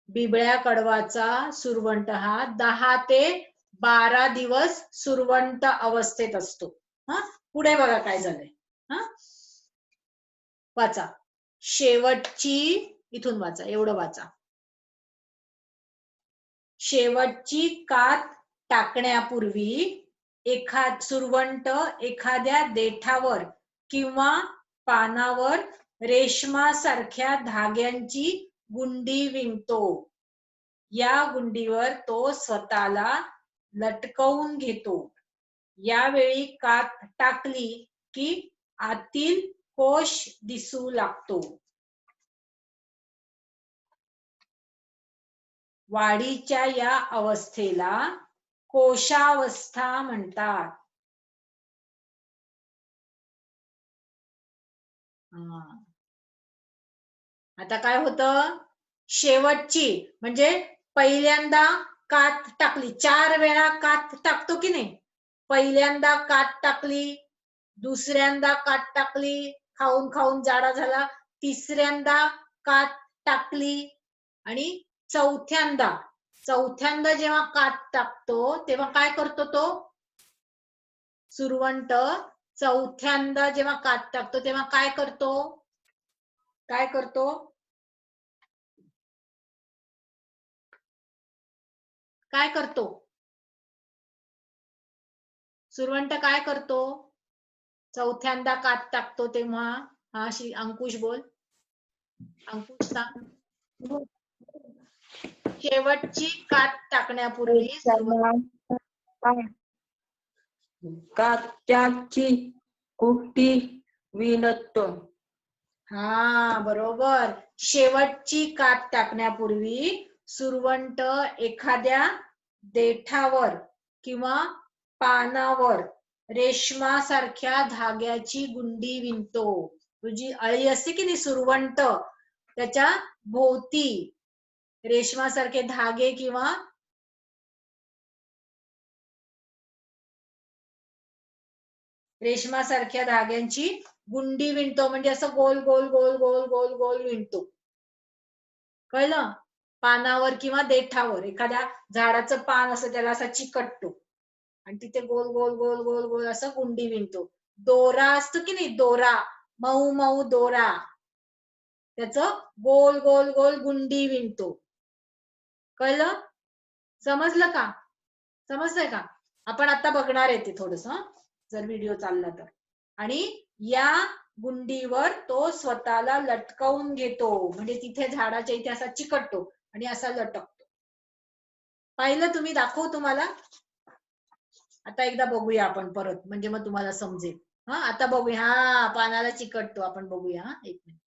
बिबळ्या कडवाचा सुरवंट हा 10 ते 12 दिवस सुरवंट अवस्थेत असतो. हा, पुढे बघा काय झालंय. हा, वाचा. शेवटची, इथून वाचा, एवढं वाचा. शेवटची कात टाकण्यापूर्वी सुरवंट एखाद्या देठावर किंवा पानावर रेशमासारख्या धाग्यांची गुंडी विणतो. या गुंडीवर तो स्वतःला लटकवून घेतो. यावेळी कात टाकली की आतील कोश दिसू लागतो. वाढीच्या या अवस्थेला कोशावस्था म्हणतात. आता काय होतं, शेवटची म्हणजे पहिल्यांदा कात टाकली, 4 वेळा कात टाकतो की नाही. पहिल्यांदा कात टाकली, दुसऱ्यांदा कात टाकली, खाऊन खाऊन जाडा झाला, तिसऱ्यांदा कात टाकली आणि चौथ्यांदा जेव्हा कात टाकतो तेव्हा काय करतो तो सुरवंट. चौथ्यांदा जेव्हा कात टाकतो तेव्हा काय करतो, काय करतो, काय करतो सुरवंट, काय करतो चौथ्यांदा कात टाकतो तेव्हा. हा, अंकुश बोल. अंकुश सांग. शेवटची कात टाकण्यापूर्वी कात्याची कुट्टी विणतो. हा, बरोबर. शेवटची कात टाकण्यापूर्वी सुरवंट एखाद्या देठावर किंवा पानावर रेशमासारख्या धाग्याची गुंडी विणतो. तुझी अळी असते की नाही सुरवंट, त्याच्या भोवती रेशमासारखे धागे किंवा रेशमासारख्या धाग्यांची गुंडी विणतो. म्हणजे असं गोल गोल गोल गोल गोल गोल विणतो. कळलं? पानावर किंवा देठावर एखाद्या झाडाचं पान असं त्याला असा चिकटतो आणि तिथे गोल गोल गोल गोल गोल असं गुंडी विणतो. दोरा असतो की नाही, दोरा, मऊ मऊ दोरा, त्याच गोल गोल गोल गुंडी विणतो. कळलं? समजलं का? समजलंय का? आपण आता बघणार आहे ते थोडस, जर व्हिडिओ चालला तर. आणि या गुंडीवर तो स्वतःला लटकवून घेतो, म्हणजे तिथे झाडाच्या इथे असा चिकटतो आणि असा लटकतो. पाहिलं तुम्ही? दाखवू तुम्हाला? आता एकदा बघूया आपण परत, म्हणजे मग तुम्हाला समजेल. हा, आता बघूया. हा, पानाला चिकटतो, आपण बघूया. हा, एक minute.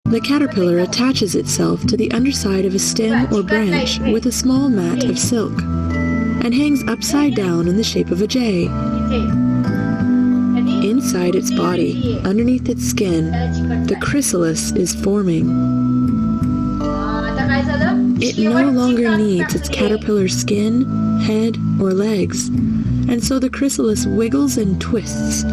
The caterpillar attaches itself to the underside of a stem or branch with a small mat of silk and hangs upside down in the shape of a J. Inside its body, underneath its skin, the chrysalis is forming. It no longer needs its caterpillar's skin, head, or legs, and so the chrysalis wiggles and twists.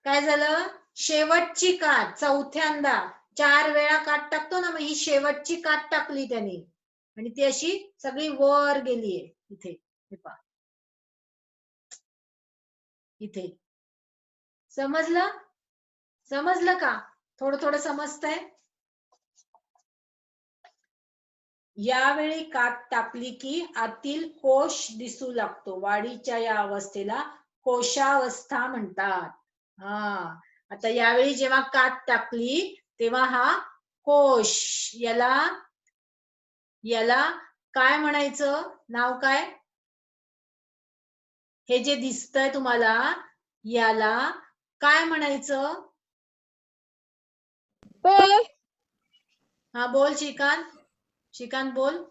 काय झालं? शेवटची कात, चौथ्यांदा 4 वेळा कात टाकतो ना, मग ही शेवटची कात टाकली त्याने आणि ती अशी सगळी वर गेलीये इथे. हे पहा, इथे. समजलं? समजलं का? थोडं थोडं समजतंय? यावेळी कात टाकली की आतील कोश दिसू लागतो. वाढीच्या या अवस्थेला कोशावस्था म्हणतात. हा, आता यावेळी जेव्हा कात टाकली तेव्हा हा कोश, याला काय म्हणायचं? नाव काय? हे जे दिसतंय तुम्हाला, याला काय म्हणायचं? हा, बोल श्रीकांत. श्रीकांत बोल.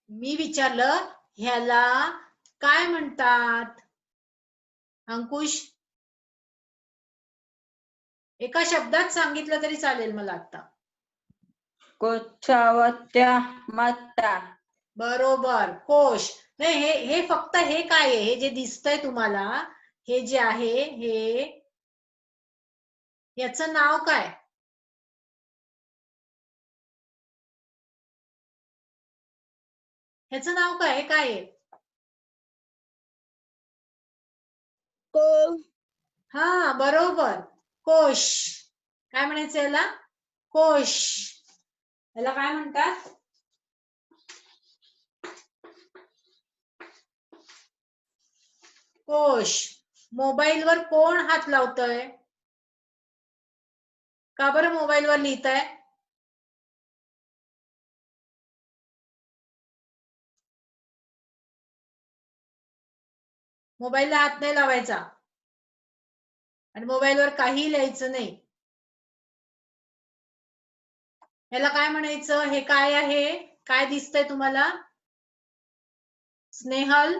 मी विचारलं ह्याला काय म्हणतात? अंकुश, एका शब्दात सांगितलं तरी चालेल मला आता. कोशावत्या माता. बरोबर, कोश. नाही, हे फक्त हे काय आहे, हे जे दिसतंय तुम्हाला, हे जे आहे हे, याचं नाव काय? ह्याचं नाव काय? हे काय आहे? हा, बरोबर, कोश. काय म्हणायचं याला? कोश. याला काय म्हणतात? कोश. मोबाईलवर कोण हात लावतोय? का बरं मोबाईलवर लिहिताय? मोबाईलला हात नाही लावायचा आणि मोबाईलवर काही लिहायचं नाही. याला काय म्हणायचं? हे काय आहे? काय दिसतंय तुम्हाला? स्नेहल,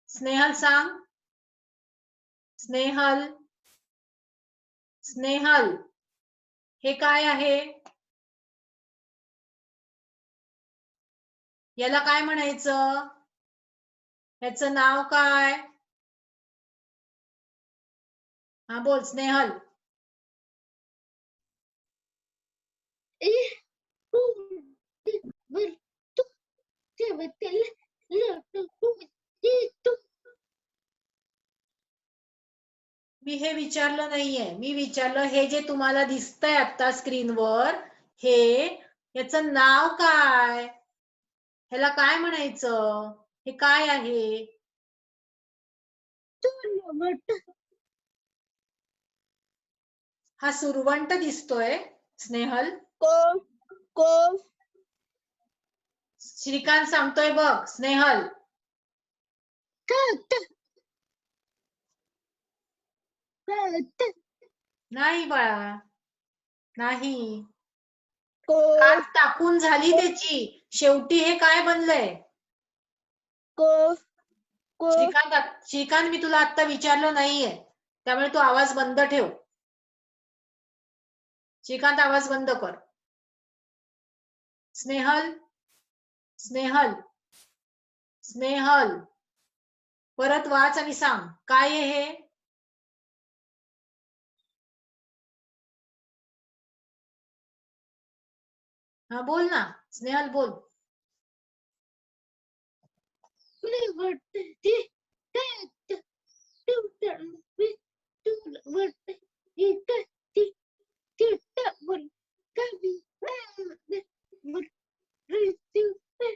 स्नेहल सांग. स्नेहल, स्नेहल, हे काय आहे? याला काय म्हणायचं? याचं नाव काय? हा, बोल स्नेहल. मी हे विचारलं नाहीये. मी विचारलं हे जे तुम्हाला दिसतंय आता स्क्रीनवर, हे याचं नाव काय? ह्याला काय म्हणायचं? हे काय आहे? हा सुरवंट दिसतोय स्नेहल. श्रीकांत सांगतोय बघ स्नेहल. नाही बाळा, नाही. कात टाकून झाली त्याची, शेवटी हे काय बनलंय? श्रीकांत, मी तुला आता विचारलं नाहीये, त्यामुळे तू आवाज बंद ठेव. श्रीकांत, आवाज बंद कर. स्नेहल, स्नेहल, स्नेहल, परत वाच आणि सांग काय आहे हे? हा, बोल ना स्नेहल, बोल.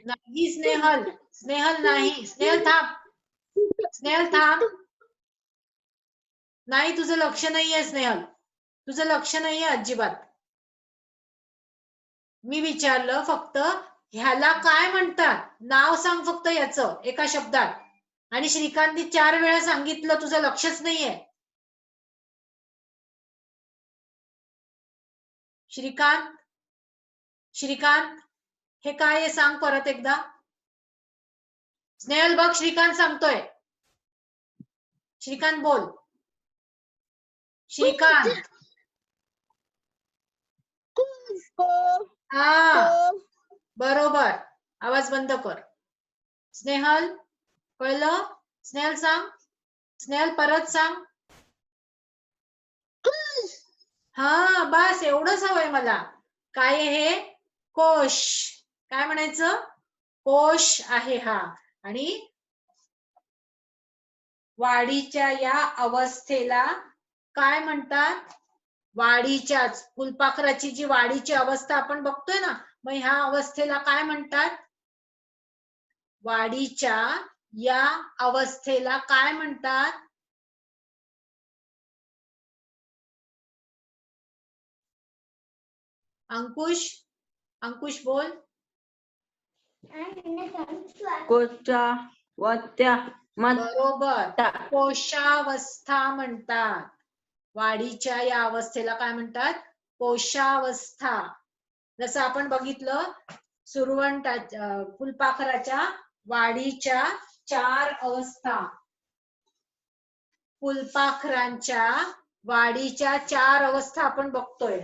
नाही स्नेहल, स्नेहल नाही. स्नेहल थांब, स्नेहल थांब. नाही, तुझं लक्ष नाहीये स्नेहल, तुझं लक्ष नाहीये अजिबात. मी विचारलं फक्त ह्याला काय म्हणतात, नाव सांग फक्त याचं एका शब्दात. आणि श्रीकांतनी 4 वेळा सांगितलं, तुझं लक्षच नाहीये. श्रीकांत, श्रीकांत, हे काय आहे सांग परत एकदा. स्नेहल बघ, श्रीकांत सांगतोय. श्रीकांत बोल. श्रीकांत, हा, बरोबर. आवाज बंद कर. स्नेहल, कळलं? स्नेहल सांग. स्नेहल परत सांग. हा, बस एवढंच हवंय मला. काय आहे हे? कोश. काय म्हणायचं? कोश आहे हा. आणि वाढीच्या या अवस्थेला काय म्हणतात? वाढीच्याच, फुलपाखराची जी वाढीची अवस्था आपण बघतोय ना, मग ह्या अवस्थेला काय म्हणतात? वाढीच्या या अवस्थेला काय म्हणतात? अंकुश, अंकुश बोल. कोशावत्या माता. बरोबर, कोशावस्था म्हणतात. वाढीच्या या अवस्थेला काय म्हणतात? कोशावस्था. जसं आपण बघितलं फुलपाखराच्या वाढीच्या 4 अवस्था. फुलपाखरांच्या वाढीच्या 4 अवस्था आपण बघतोय.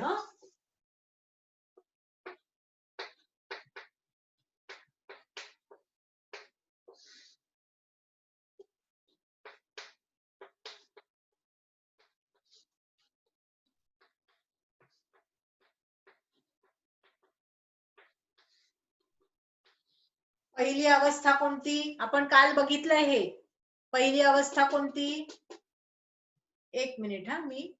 पहिली अवस्था कोणती? आपण काल बघितलंय हे. पहिली अवस्था कोणती? 1 मिनिट मी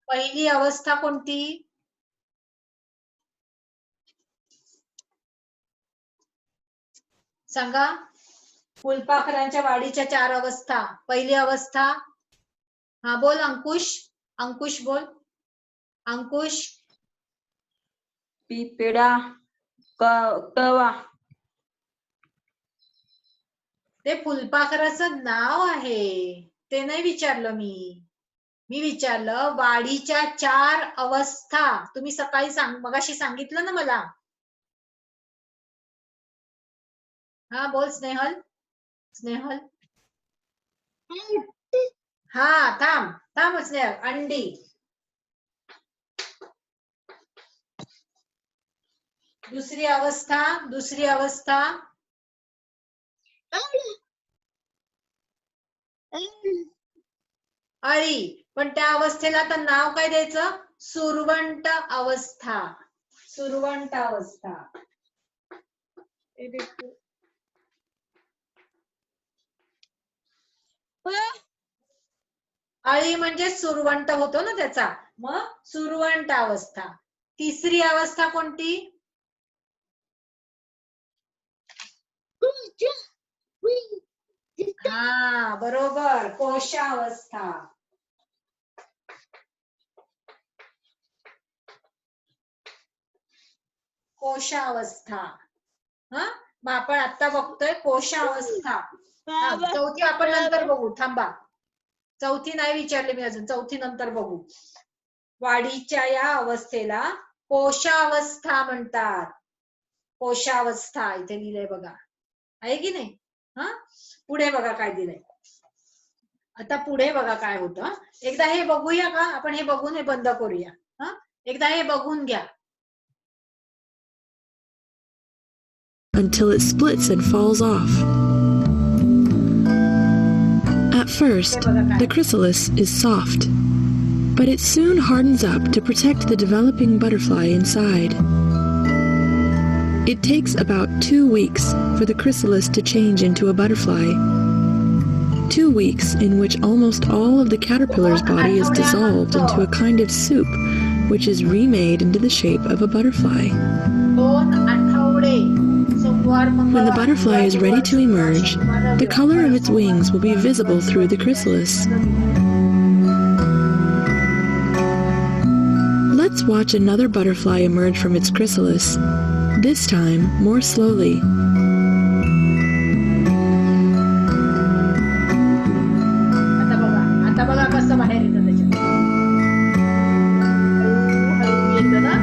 पहिली अवस्था कोणती? सांगा. फुलपाखरांच्या वाढीच्या 4 अवस्था. पहिली अवस्था. हा बोल अंकुश. अंकुश बोल. अंकुश. पिपळा कवा. ते फुलपाखराचं नाव आहे, ते नाही विचारलं मी. मी विचारलं वाढीच्या 4 अवस्था. तुम्ही सकाळी मगाशी सांगितलं ना मला. हा बोल स्नेहल. स्नेहल. हा थांब स्नेहल. अंडी. दुसरी अवस्था. अळी. पण त्या अवस्थेला तर नाव काय द्यायचं? सुरवंट अवस्था. सुरवंट अवस्था. अळी म्हणजे सुरवंट होतो ना त्याचा, मग सुरवंट अवस्था. तिसरी अवस्था कोणती? हा बरोबर, कोशावस्था. कोशावस्था. मग आपण आता बघतोय कोशावस्था. चौथी आपण नंतर बघू. थांबा, चौथी नाही विचारली मी अजून. चौथी नंतर बघू. वाढीच्या या अवस्थेला कोशावस्था म्हणतात. कोशावस्था इथे लिहिलंय बघा, आहे की नाही? पुढे बघा काय दिलंय. आता पुढे बघा काय होतं. एकदा हे बघूया का आपण? हे बघून हे बंद करूया. एकदा हे बघून घ्या. Until it splits and falls off. At first, the chrysalis is soft, but it soon hardens up to protect the developing butterfly inside. It takes about 2 weeks for the chrysalis to change into a butterfly. 2 weeks in which almost all of the caterpillar's body is dissolved into a kind of soup, which is remade into the shape of a butterfly. When the butterfly is ready to emerge, the color of its wings will be visible through the chrysalis. Let's watch another butterfly emerge from its chrysalis, this time more slowly. आता बघा कसं बाहेर येतं त्याच्यात. येतं ना.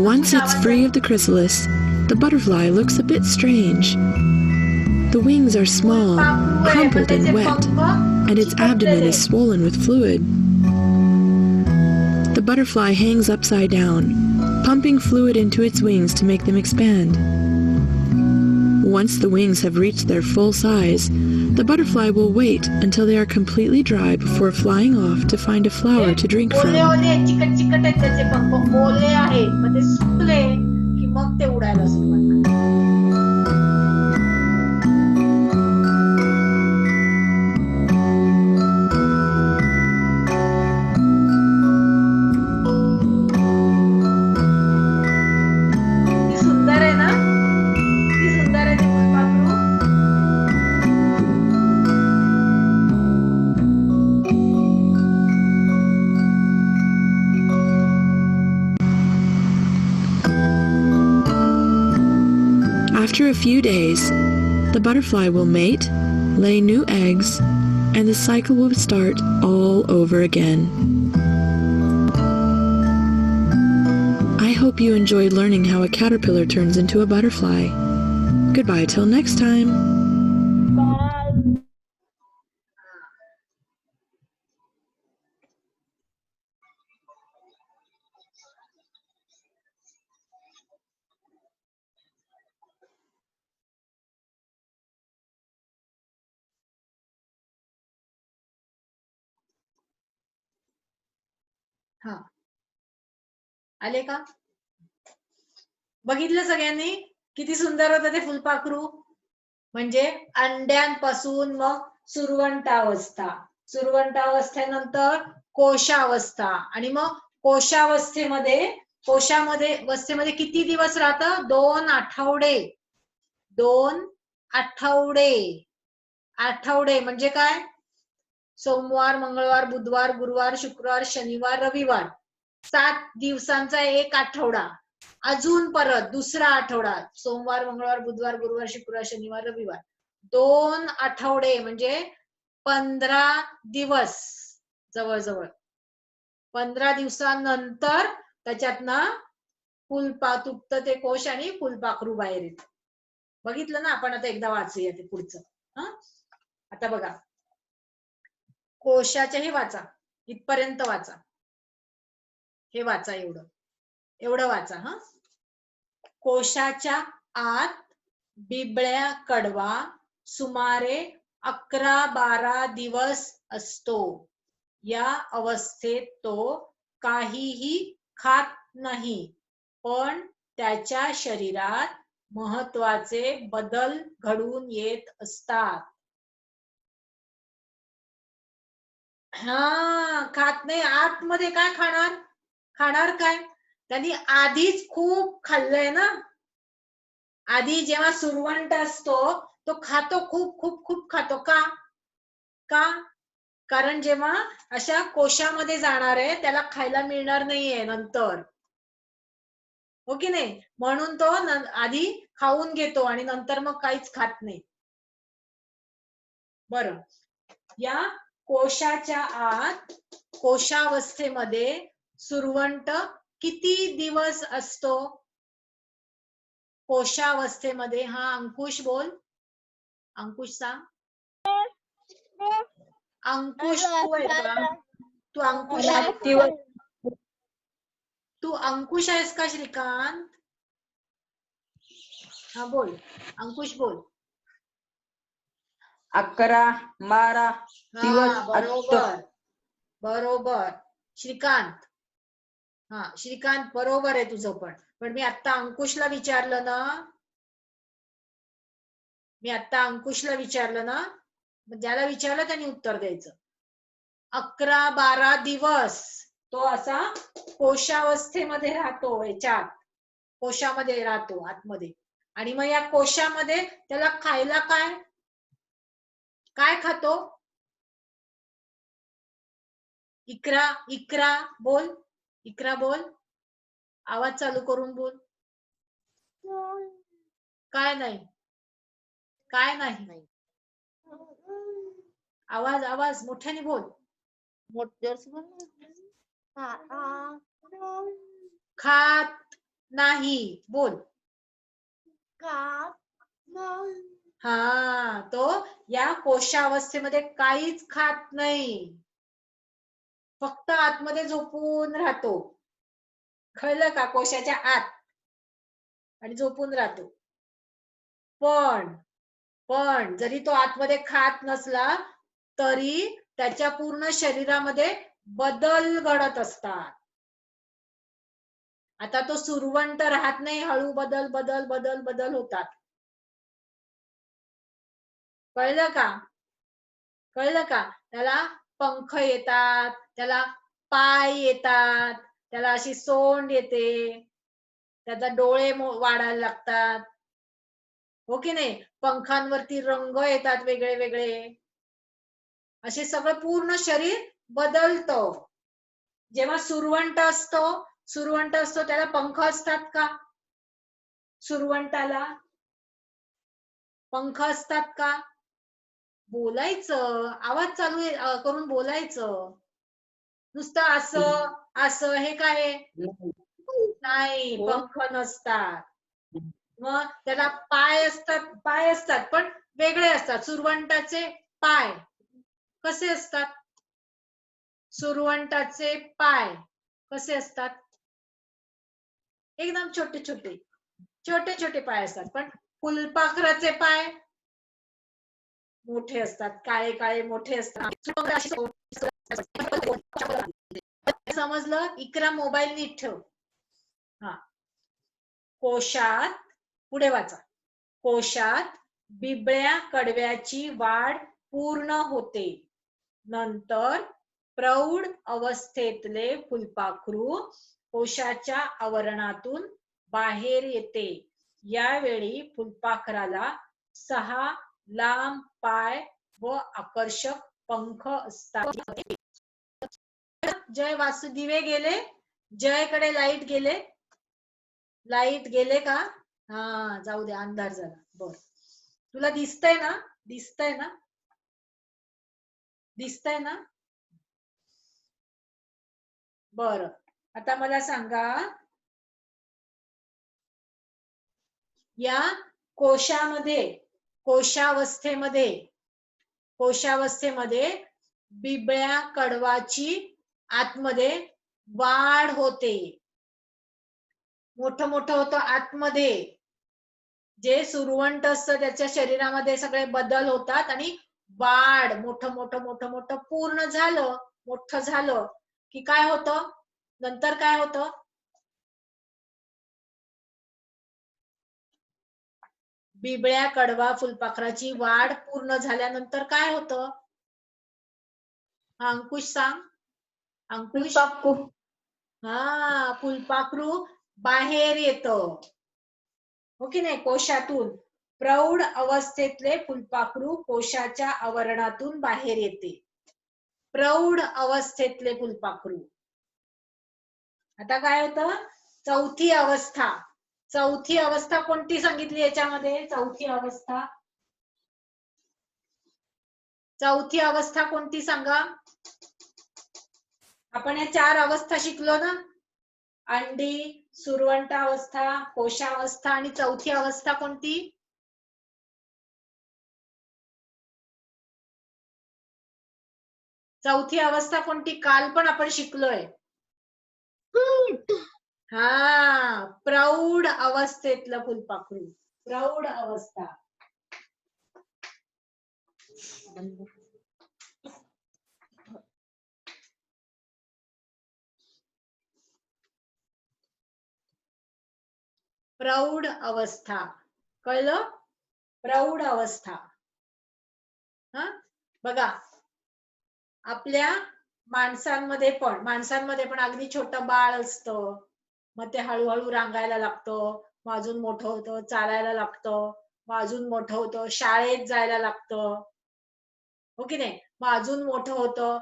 Once it's free of the chrysalis, the butterfly looks a bit strange. The wings are small, crumpled and wet, and its abdomen is swollen with fluid. The butterfly hangs upside down, pumping fluid into its wings to make them expand. Once the wings have reached their full size, the butterfly will wait until they are completely dry before flying off to find a flower to drink from. चिकट आहेत त्याचे पंख, ओले आहेत, मग ते सुकले की मग ते उडायला सुरुवात करतात. After a few days, the butterfly will mate, lay new eggs, and the cycle will start all over again. I hope you enjoyed learning how a caterpillar turns into a butterfly. Goodbye till next time. हा, आले का? बघितलं सगळ्यांनी किती सुंदर होतं ते फुलपाखरू. म्हणजे अंड्यांपासून मग सुरवंटावस्था, सुरवंटावस्थेनंतर कोशावस्था, आणि मग कोशावस्थेमध्ये किती दिवस राहतं? 2 आठवडे. 2 आठवडे. आठवडे म्हणजे काय? सोमवार, मंगळवार, बुधवार, गुरुवार, शुक्रवार, शनिवार, रविवार. 7 दिवसांचा एक आठवडा. अजून परत दुसरा आठवडा, सोमवार, मंगळवार, बुधवार, गुरुवार, शुक्रवार, शनिवार, रविवार. 2 आठवडे म्हणजे 15 दिवस जवळजवळ. 15 दिवसानंतर त्याच्यातनं तुटतं ते कोश आणि फुलपाखरू बाहेर येत. बघितलं ना आपण? आता एकदा वाचूया ते पुढचं. आता बघा, कोशाचे वाचा, इथपर्यंत वाचा, हे वाचा, एवढं वाचा. कोशाच्या आत बिबळ्या कडवा सुमारे 11-12 दिवस असतो. या अवस्थेत तो काहीही खात नाही, पण त्याच्या शरीरात महत्वाचे बदल घडून येत असतात. खात नाही. आतमध्ये काय खाणार काय? त्यांनी आधीच खूप खाल्लंय ना. आधी जेव्हा सुरवंट असतो तो खातो, खूप खूप खूप खातो. का? कारण जेव्हा अशा कोशामध्ये जाणार आहे त्याला खायला मिळणार नाहीये नंतर, हो की नाही? म्हणून तो आधी खाऊन घेतो आणि नंतर मग काहीच खात नाही. बरं, या कोशाच्या आत कोशावस्थेमध्ये सुरवंट किती दिवस असतो? कोशावस्थेमध्ये. अंकुश बोल. अंकुश सांग. अंकुश तू आहे का? तू अंकुश आहे का? तू अंकुश आहेस का श्रीकांत? हा बोल, अंकुश बोल. 11-12 दिवस. बरोबर श्रीकांत. श्रीकांत बरोबर आहे तुझं. पण मी आता अंकुशला विचारलं ना, ज्याला विचारलं त्यांनी उत्तर द्यायचं. 11-12 दिवस तो असा कोशावस्थेमध्ये राहतो, कोशामध्ये राहतो आतमध्ये. आणि मग या कोशामध्ये त्याला खायला काय खातो? इकरा बोल. इकरा बोल, आवाज चालू करून बोल. काय नाही? आवाज मोठ्याने बोल. खात नाही बोल. तो या कोशावस्थेमध्ये काहीच खात नाही, फक्त आतमध्ये झोपून राहतो. कळलं का? कोशाच्या आत आणि झोपून राहतो. पण जरी तो आतमध्ये खात नसला तरी त्याच्या पूर्ण शरीरामध्ये बदल घडत असतात. आता तो सुरवंट राहत नाही, हळू बदल होतात. कळलं का? त्याला पंख येतात, त्याला पाय येतात, त्याला अशी सोंड येते, त्याचा डोळे वाढायला लागतात, हो की नाही? पंखांवरती रंग येतात वेगळे वेगळे. असे सगळं पूर्ण शरीर बदलतं. जेव्हा सुरवंट असतो त्याला पंख असतात का? सुरवंटाला पंख असतात का? बोलायचं, आवाज चालू करून बोलायचं. नुसतं असं असं हे काय आहे? नाही, पंख नसतात. मग त्याला पाय असतात पण वेगळे असतात. सुरवंटाचे पाय कसे असतात? सुरवंटाचे पाय कसे असतात? एकदम छोटे छोटे पाय असतात. पण फुलपाखराचे पाय मोठे असतात, काळे काळे मोठे असतात. समजलं? इकरा मोबाईल नीट ठेव. हा, कोशात, पुढे वाचा. कोशात बिबळ्या कडव्याची वाढ पूर्ण होते. नंतर प्रौढ अवस्थेतले फुलपाखरू कोशाच्या आवरणातून बाहेर येते. यावेळी फुलपाखराला 6 लांब पाय व आकर्षक पंख असतात. जय वासुदिवे गेले? जयकडे लाईट गेले? लाईट गेले का? हा, जाऊ दे, अंधार झाला. बर, तुला दिसतंय ना? दिसतंय ना? दिसतंय ना? बर, आता मला सांगा, या कोशावस्थेमध्ये बिबळ्या कडवाची आतमध्ये वाढ होते. मोठं होतं आतमध्ये. जे सुरवंट असतं त्याच्या शरीरामध्ये सगळे बदल होतात आणि वाढ मोठं पूर्ण झालं, मोठं झालं की काय होतं? नंतर काय होतं? बिबळ्या कडवा फुलपाखराची वाढ पूर्ण झाल्यानंतर काय होतं? अंकुश सांग. अंकुश. हा, फुलपाखरू बाहेर येतं, हो की नाही? कोशातून. प्रौढ अवस्थेतले फुलपाखरू कोशाच्या आवरणातून बाहेर येते. प्रौढ अवस्थेतले फुलपाखरू. आता काय होतं? चौथी अवस्था कोणती सांगितली याच्यामध्ये? चौथी अवस्था कोणती सांगा? आपण या 4 अवस्था शिकलो ना? अंडी, सुरवंटावस्था, कोशावस्था आणि चौथी अवस्था कोणती? चौथी अवस्था कोणती? काल पण आपण शिकलोय. हा, प्रौढ अवस्थेतलं फुलपाखरू. प्रौढ अवस्था. प्रौढ अवस्था, कळलं? प्रौढ अवस्था. हा, बघा, आपल्या माणसांमध्ये पण अगदी छोटं बाळ असतं. मग ते हळूहळू रांगायला लागतं, मग अजून मोठं होतं, चालायला लागतं, मग अजून मोठं होतं, शाळेत जायला लागतं, हो की नाही? मग अजून मोठं होतं,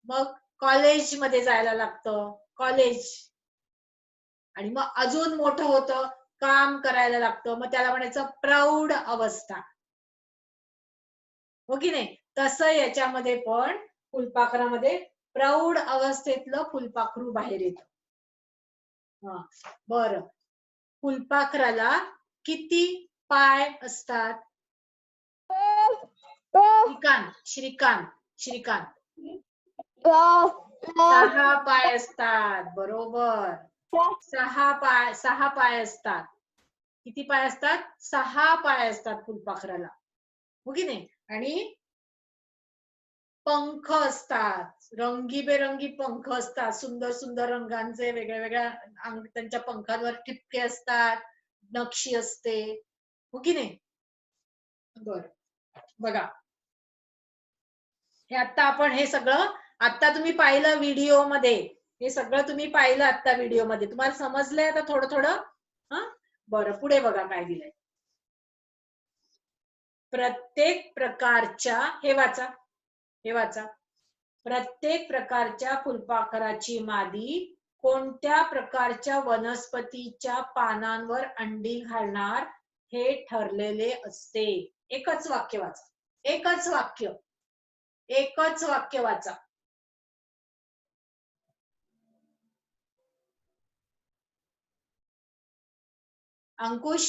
मग कॉलेजमध्ये जायला लागतं, कॉलेज. आणि मग अजून मोठं होतं, काम करायला लागतं, मग त्याला म्हणायचं प्रौढ अवस्था, हो की नाही? तसं याच्यामध्ये पण फुलपाखरामध्ये प्रौढ अवस्थेतलं फुलपाखरू बाहेर येतं. हा, बरं, फुलपाखराला किती पाय असतात? श्रीकांत 6 पाय असतात. बरोबर, 6 पाय असतात. किती पाय असतात? 6 पाय असतात फुलपाखराला, हो की नाही? आणि पंख असतात, रंगीबेरंगी पंख असतात, सुंदर रंगांचे, वेगळ्या त्यांच्या पंखांवर ठिपके असतात, नक्षी असते, हो की नाही? बर, बघा, हे हे सगळं आता तुम्ही पाहिलं व्हिडिओमध्ये. हे सगळं तुम्ही पाहिलं आता व्हिडिओमध्ये. तुम्हाला समजलंय आता थोडं? हा, बरं, पुढे बघा काय दिलंय. प्रत्येक प्रकारच्या, हे वाचा, प्रत्येक प्रकारच्या फुलपाखराची मादी कोणत्या प्रकारच्या वनस्पतीच्या पानांवर अंडी घालणार हे ठरलेले असते. एकच वाक्य वाचा. एकच वाक्य वाचा. अंकुश,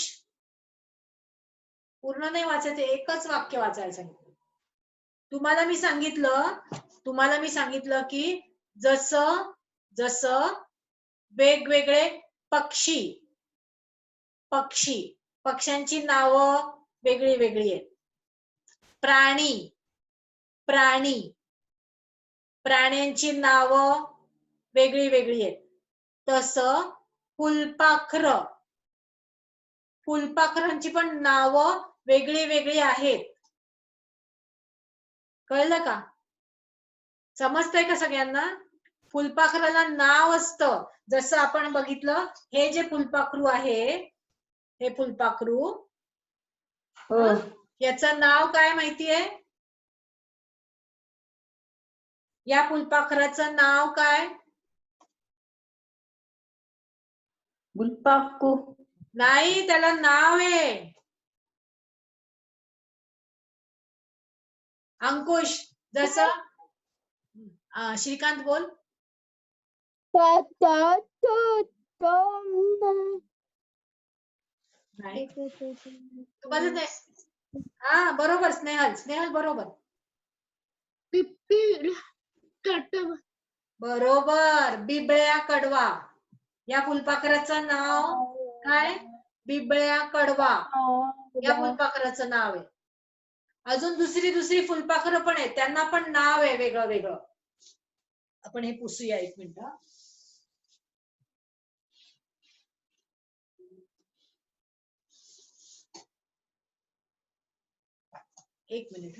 पूर्ण नाही वाचायचं, एकच वाक्य वाचायचं. तुम्हाला मी सांगितलं की जसं वेगवेगळे पक्ष्यांची नावं वेगळी वेगळी आहेत. प्राण्यांची नावं वेगळी वेगळी आहेत. तसं फुलपाखरांची पण नावं वेगळी वेगळी आहेत. कळलं का? समजतंय का सगळ्यांना? फुलपाखराला नाव असतं. जसं आपण बघितलं, हे जे फुलपाखरू आहे, हे फुलपाखरू, याचं नाव काय माहितीये? या फुलपाखराचं नाव काय? फुलपाखरू नाही, त्याला नाव आहे. अंकुश, जसं श्रीकांत बोल. नाही, हा बरोबर. स्नेहल बरोबर. बरोबर, बिबळ्या कडवा. या फुलपाखराचं नाव काय? बिबळ्या कडवा या फुलपाखराचं नाव आहे. अजून दुसरी फुलपाखरं पण आहेत, त्यांना पण नाव आहे वेगळं वेगळं. आपण हे पुसूया, एक मिनिट. एक मिनिट.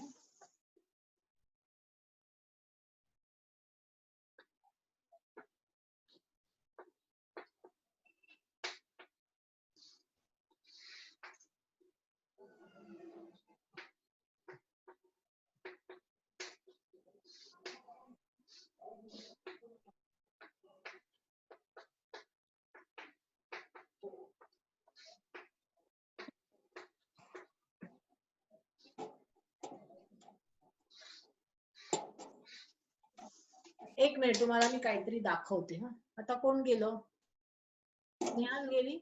एक मिनिट, तुम्हाला मी काहीतरी दाखवते. आता कोण गेलो? स्नेहल गेली.